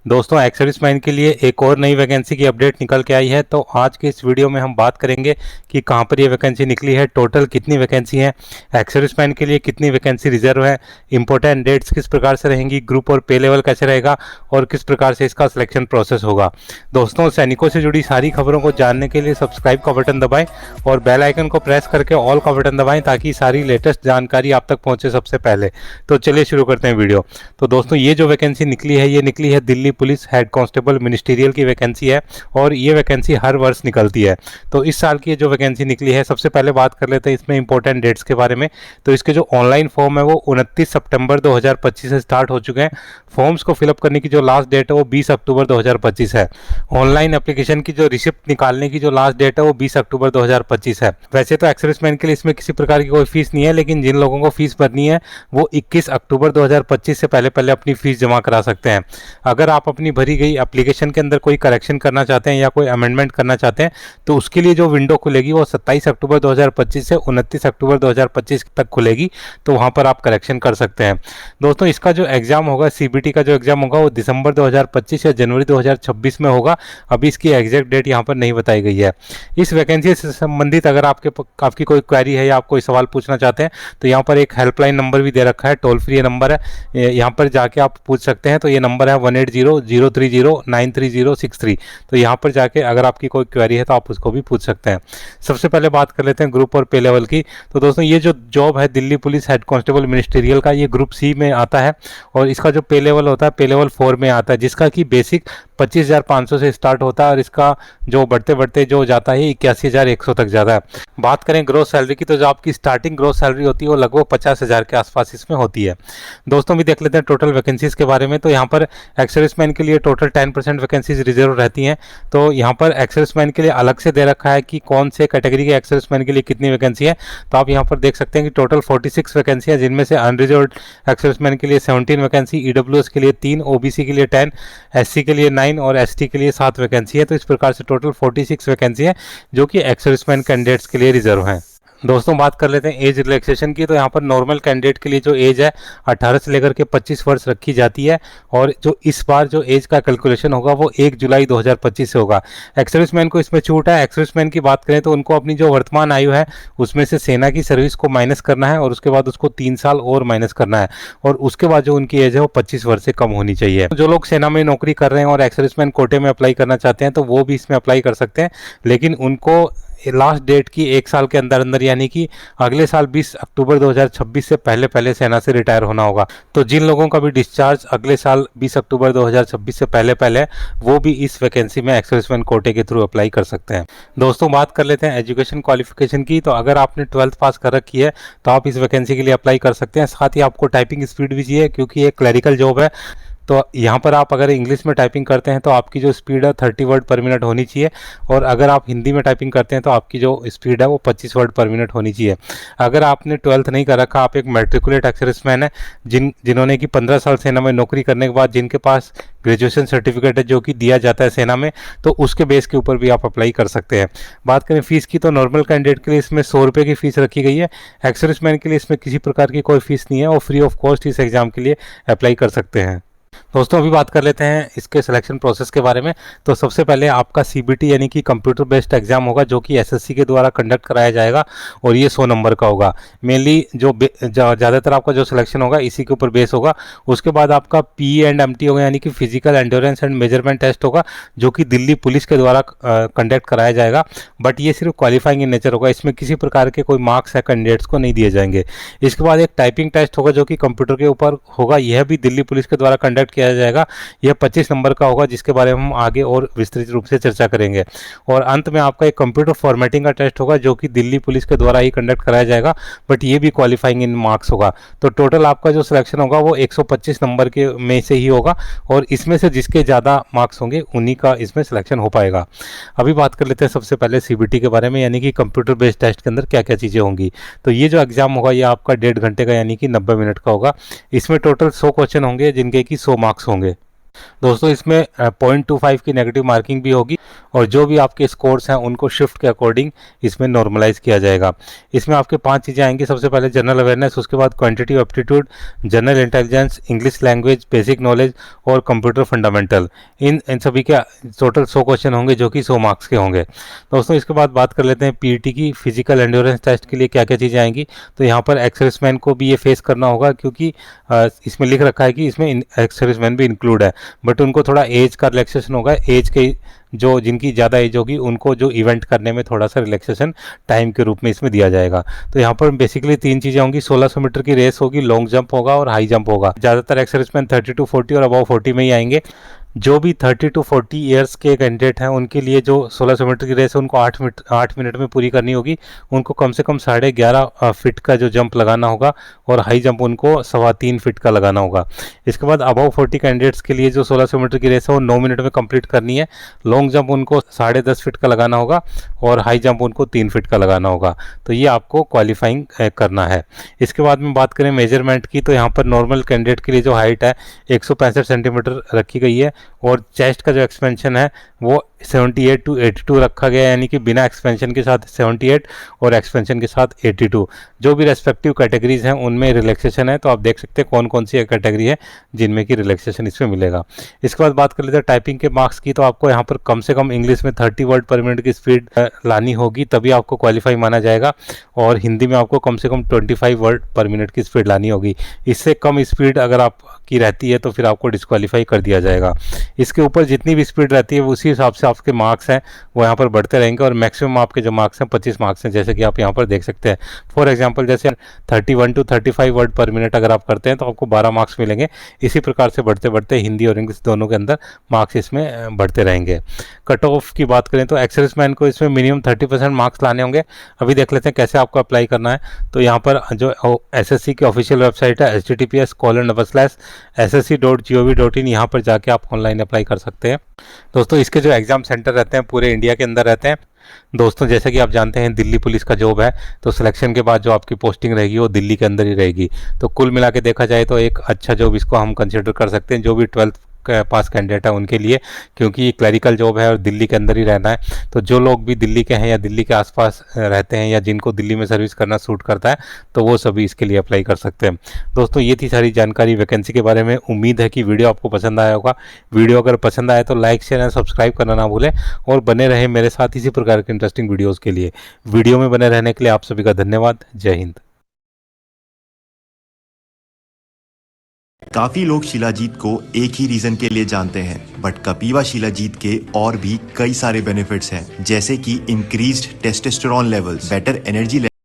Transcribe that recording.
दोस्तों ex serviceman के लिए एक और नई वैकेंसी की अपडेट निकल के आई है। तो आज के इस वीडियो में हम बात करेंगे कि कहां पर ये वैकेंसी निकली है, टोटल कितनी वैकेंसी है, एक्स सर्विसमैन के लिए कितनी वैकेंसी रिजर्व है, इंपॉर्टेंट डेट्स किस प्रकार से रहेंगी, ग्रुप और पे लेवल कैसे रहेगा और किस प्रकार से इसका सिलेक्शन प्रोसेस होगा। दोस्तों सैनिकों से जुड़ी सारी खबरों को जानने के लिए सब्सक्राइब का बटन दबाएं और बेल आइकन को प्रेस करके ऑल का बटन दबाएं ताकि सारी लेटेस्ट जानकारी आप तक पहुंचे सबसे पहले। तो चलिए शुरू करते हैं वीडियो। तो दोस्तों ये जो वैकेंसी निकली है ये निकली है Delhi police head constable ministerial की वैकेंसी है और ये वैकेंसी हर वर्ष निकलती है। तो इस साल की जो वैकेंसी निकली है, सबसे पहले बात कर लेते हैं इसमें इंपॉर्टेंट डेट्स के बारे में। तो इसके जो ऑनलाइन फॉर्म है वो 29 सितंबर 2025 से स्टार्ट हो चुके हैं। फॉर्म्स को फिलअप करने की जो लास्ट डेट है वो 20 अक्टूबर 2025 है। ऑनलाइन एप्लीकेशन की जो रिसिप्ट निकालने की जो लास्ट डेट है वो 20 अक्टूबर 2025 है। वैसे तो एक्स सर्विसमैन के लिए इसमें किसी प्रकार की कोई फीस नहीं है, लेकिन जिन लोगों को फीस भरनी है वो 21 अक्टूबर 2025 से पहले पहले अपनी फीस जमा करा सकते हैं। अगर आप अपनी भरी गई एप्लीकेशन के अंदर कोई करेक्शन करना चाहते हैं या कोई अमेंडमेंट करना चाहते हैं तो उसके लिए जो विंडो खुलेगी वो 27 अक्टूबर 2025 से 29 अक्टूबर 2025 तक खुलेगी। तो वहां पर आप करेक्शन कर सकते हैं। दोस्तों इसका जो एग्जाम होगा, सीबीटी का जो एग्जाम होगा वो दिसंबर 2025 या जनवरी 2026 में होगा। अभी इसकी एग्जैक्ट डेट यहाँ पर नहीं बताई गई है। इस वैकेंसी से संबंधित अगर आपकी कोई क्वेरी है या आप कोई सवाल पूछना चाहते हैं तो यहाँ पर एक हेल्पलाइन नंबर भी दे रखा है, टोल फ्री नंबर है, यहाँ पर जाके आप पूछ सकते हैं। तो ये नंबर है 180030936063। तो यहाँ पर जाके अगर आपकी कोई क्वेरी है तो आप उसको भी पूछ सकते हैं। सबसे पहले बात कर लेते हैं ग्रुप और पे लेवल की। तो दोस्तों ये जो जॉब है Delhi police head constable ministerial का, ये ग्रुप सी में आता है और इसका जो पे लेवल होता है पे लेवल 4 में आता है, जिसका कि बेसिक 25,500 से स्टार्ट होता है और इसका जो बढ़ते बढ़ते जो जाता है 81,100 तक जाता है। बात करें ग्रोस सैलरी की तो जो आपकी स्टार्टिंग ग्रोस सैलरी होती है वो लगभग 50,000 के आसपास इसमें होती है। दोस्तों भी देख लेते हैं टोटल वैकेंसीज के बारे में। तो यहाँ पर एक्स सर्विसमैन के लिए टोटल 10% वैकेंसीज रिजर्व रहती हैं। तो यहाँ पर एक्स सर्विसमैन के लिए अलग से दे रखा है कि कौन से कैटेगरी के एक्स सर्विसमैन के लिए कितनी वैकेंसी है। तो आप यहाँ पर देख सकते हैं कि टोटल 46 वैकेंसी है, जिनमें से अनरिजर्व एक्स सर्विसमैन के लिए 17 वैकेंसी, ईडब्ल्यूएस के लिए 3, ओबीसी के लिए 10, एससी के लिए 9 और एसटी के लिए 7 वैकेंसी है। तो इस प्रकार से टोटल 46 वैकेंसी है जो कि एक्स सर्विसमैन कैंडिडेट्स के लिए रिजर्व हैं। दोस्तों बात कर लेते हैं एज रिलैक्सेशन की। तो यहाँ पर नॉर्मल कैंडिडेट के लिए जो एज है 18 से लेकर के 25 वर्ष रखी जाती है और जो इस बार जो एज का कैलकुलेशन होगा वो 1 जुलाई 2025 से होगा। एक्स सर्विसमैन को इसमें छूट है। एक्स सर्विसमैन की बात करें तो उनको अपनी जो वर्तमान आयु है उसमें से सेना की सर्विस को माइनस करना है और उसके बाद उसको 3 साल और माइनस करना है और उसके बाद जो उनकी एज है वो 25 वर्ष से कम होनी चाहिए। जो लोग सेना में नौकरी कर रहे हैं और एक्स सर्विसमैन कोटे में अप्लाई करना चाहते हैं तो वो भी इसमें अप्लाई कर सकते हैं, लेकिन उनको लास्ट डेट की 1 साल के अंदर अंदर यानी कि अगले साल 20 अक्टूबर 2026 से पहले पहले सेना से रिटायर होना होगा। तो जिन लोगों का भी डिस्चार्ज अगले साल 20 अक्टूबर 2026 से पहले पहले, वो भी इस वैकेंसी में एक्स सर्विसमैन कोटे के थ्रू अप्लाई कर सकते हैं। दोस्तों बात कर लेते हैं एजुकेशन क्वालिफिकेशन की। तो अगर आपने 12th पास कर रखी है तो आप इस वैकेंसी के लिए अप्लाई कर सकते हैं। साथ ही आपको टाइपिंग स्पीड भी चाहिए क्योंकि ये क्लरिकल जॉब है। तो यहाँ पर आप अगर इंग्लिश में टाइपिंग करते हैं तो आपकी जो स्पीड है 30 वर्ड पर मिनट होनी चाहिए और अगर आप हिंदी में टाइपिंग करते हैं तो आपकी जो स्पीड है वो 25 वर्ड पर मिनट होनी चाहिए। अगर आपने 12th नहीं कर रखा, आप एक मैट्रिकुलेट एक्स सर्विसमैन है जिन्होंने कि 15 साल सेना में नौकरी करने के बाद जिनके पास ग्रेजुएशन सर्टिफिकेट है जो कि दिया जाता है सेना में, तो उसके बेस के ऊपर भी आप अप्लाई कर सकते हैं। बात करें फीस की तो नॉर्मल कैंडिडेट के लिए इसमें 100 रुपये की फीस रखी गई है। एक्स सर्विसमैन के लिए इसमें किसी प्रकार की कोई फीस नहीं है और फ्री ऑफ कॉस्ट इस एग्जाम के लिए अप्लाई कर सकते हैं। दोस्तों अभी बात कर लेते हैं इसके सिलेक्शन प्रोसेस के बारे में। तो सबसे पहले आपका सीबीटी यानी कि कंप्यूटर बेस्ड एग्जाम होगा जो कि एसएससी के द्वारा कंडक्ट कराया जाएगा और ये 100 नंबर का होगा। मेनली जो ज़्यादातर आपका जो सिलेक्शन होगा इसी के ऊपर बेस होगा। उसके बाद आपका पीई एंड एमटी होगा यानी कि physical endurance and measurement test होगा जो कि दिल्ली पुलिस के द्वारा कंडक्ट कराया जाएगा। बट ये सिर्फ क्वालिफाइंग इन नेचर होगा, इसमें किसी प्रकार के कोई मार्क्स या कैंडिडेट्स को नहीं दिए जाएंगे। इसके बाद एक टाइपिंग टेस्ट होगा जो कि कंप्यूटर के ऊपर होगा, यह भी दिल्ली पुलिस के द्वारा कंडक्ट किया जाएगा। यह 25 नंबर का होगा जिसके बारे में हम आगे और विस्तृत रूप से चर्चा करेंगे। और अंत में आपका एक कंप्यूटर फॉर्मेटिंग का टेस्ट होगा जो कि दिल्ली पुलिस के द्वारा ही कंडक्ट कराया जाएगा, बट ये भी क्वालिफाइंग इन मार्क्स होगा। तो टोटल आपका जो सिलेक्शन होगा वो 125 नंबर के में से ही होगा और इसमें से जिसके ज़्यादा मार्क्स होंगे उन्हीं का इसमें सिलेक्शन हो पाएगा। अभी बात कर लेते हैं सबसे पहले सीबीटी के बारे में, यानी कि कंप्यूटर बेस्ड टेस्ट के अंदर क्या क्या चीज़ें होंगी। तो ये जो एग्जाम होगा ये आपका 1.5 घंटे का यानी कि 90 मिनट का होगा। इसमें टोटल 100 क्वेश्चन होंगे जिनके कि 100 मार्क्स होंगे। दोस्तों इसमें 0.25 की नेगेटिव मार्किंग भी होगी और जो भी आपके स्कोर्स हैं उनको शिफ्ट के अकॉर्डिंग इसमें नॉर्मलाइज किया जाएगा। इसमें आपके 5 चीज़ें आएंगी। सबसे पहले जनरल अवेयरनेस, उसके बाद quantity aptitude, general intelligence, English language, basic knowledge और कंप्यूटर फंडामेंटल। इन सभी के टोटल 100 क्वेश्चन होंगे जो कि 100 मार्क्स के होंगे। दोस्तों इसके बाद बात कर लेते हैं पीईटी की। फिजिकल एंड्योरेंस टेस्ट के लिए क्या क्या चीज़ें आएंगी। तो यहाँ पर एक्स सर्विसमैन को भी ये फेस करना होगा, क्योंकि इसमें लिख रखा है कि इसमें एक्स सर्विसमैन भी इंक्लूड है, बट उनको थोड़ा एज का रिलैक्सेशन होगा। एज के जो जिनकी ज़्यादा एज होगी उनको जो इवेंट करने में थोड़ा सा रिलैक्सेशन टाइम के रूप में इसमें दिया जाएगा। तो यहाँ पर बेसिकली 3 चीज़ें होंगी। 1600 मीटर की रेस होगी, लॉन्ग जंप होगा और हाई जंप होगा। ज़्यादातर ex serviceman 30 to 40 or above 40 में ही आएंगे। जो भी 30 to 40 ईयर्स के कैंडिडेट हैं उनके लिए जो 1600 मीटर की रेस है उनको 8 मिनट में पूरी करनी होगी। उनको कम से कम 11.5 फीट का जो जंप लगाना होगा और हाई जंप उनको 3.25 फीट का लगाना होगा। इसके बाद अबाव 40 कैंडिडेट्स के लिए जो 1600 मीटर की रेस है वो 9 मिनट में कंप्लीट करनी है। लॉन्ग जंप उनको 10.5 फीट का लगाना होगा और हाई जंप उनको 3 फीट का लगाना होगा। तो ये आपको क्वालिफाइंग करना है। इसके बाद में बात करें मेजरमेंट की, तो यहाँ पर नॉर्मल कैंडिडेट के लिए जो हाइट है 165 सेंटीमीटर रखी गई है और चेस्ट का जो एक्सपेंशन है वो 78 to 82 रखा गया है, यानी कि बिना एक्सपेंशन के साथ 78 और एक्सपेंशन के साथ 82। जो भी रेस्पेक्टिव कैटेगरीज हैं उनमें रिलैक्सेशन है। तो आप देख सकते हैं कौन कौन सी कैटेगरी है जिनमें कि रिलैक्सेशन इसमें मिलेगा। इसके बाद बात कर लेते हैं टाइपिंग के मार्क्स की। तो आपको यहाँ पर कम से कम इंग्लिश में 30 वर्ड पर मिनट की स्पीड लानी होगी, तभी आपको क्वालिफाई माना जाएगा। और हिंदी में आपको कम से कम 25 वर्ड पर मिनट की स्पीड लानी होगी। इससे कम स्पीड अगर आपकी रहती है तो फिर आपको डिस्क्वालीफाई कर दिया जाएगा। इसके ऊपर जितनी भी स्पीड रहती है उसी हिसाब से आपके मार्क्स हैं वो यहाँ पर बढ़ते रहेंगे और मैक्सिमम आपके जो मार्क्स हैं 25 मार्क्स हैं, जैसे कि आप यहाँ पर देख सकते हैं। फॉर एग्जांपल जैसे 31 to 35 वर्ड पर मिनट अगर आप करते हैं तो आपको 12 मार्क्स मिलेंगे। इसी प्रकार से बढ़ते बढ़ते हिंदी और इंग्लिश दोनों के अंदर मार्क्स इसमें बढ़ते रहेंगे। कट ऑफ की बात करें तो एक्स सर्विसमैन को इसमें मिनिमम 30% मार्क्स लाने होंगे। अभी देख लेते हैं कैसे आपको अप्लाई करना है। तो यहाँ पर जो एसएससी की ऑफिशियल वेबसाइट है https://ssc.gov.in, यहाँ पर जाके आप ऑनलाइन अप्लाई कर सकते हैं। दोस्तों इसके जो एग्ज़ाम सेंटर रहते हैं पूरे इंडिया के अंदर रहते हैं। दोस्तों जैसे कि आप जानते हैं दिल्ली पुलिस का जॉब है, तो सिलेक्शन के बाद जो आपकी पोस्टिंग रहेगी वो दिल्ली के अंदर ही रहेगी। तो कुल मिला के देखा जाए तो एक अच्छा जॉब इसको हम कंसिडर कर सकते हैं जो भी 12th पास कैंडिडेट है उनके लिए, क्योंकि ये क्लरिकल जॉब है और दिल्ली के अंदर ही रहना है। तो जो लोग भी दिल्ली के हैं या दिल्ली के आसपास रहते हैं या जिनको दिल्ली में सर्विस करना सूट करता है तो वो सभी इसके लिए अप्लाई कर सकते हैं। दोस्तों ये थी सारी जानकारी वैकेंसी के बारे में। उम्मीद है कि वीडियो आपको पसंद आया होगा। वीडियो अगर पसंद आए तो लाइक शेयर एंड सब्सक्राइब करना ना भूलें और बने रहें मेरे साथ इसी प्रकार के इंटरेस्टिंग वीडियोज़ के लिए। वीडियो में बने रहने के लिए आप सभी का धन्यवाद। जय हिंद। काफी लोग शिलाजीत को एक ही रीजन के लिए जानते हैं, बट कपिवा शिलाजीत के और भी कई सारे बेनिफिट्स हैं, जैसे कि increased testosterone levels, better energy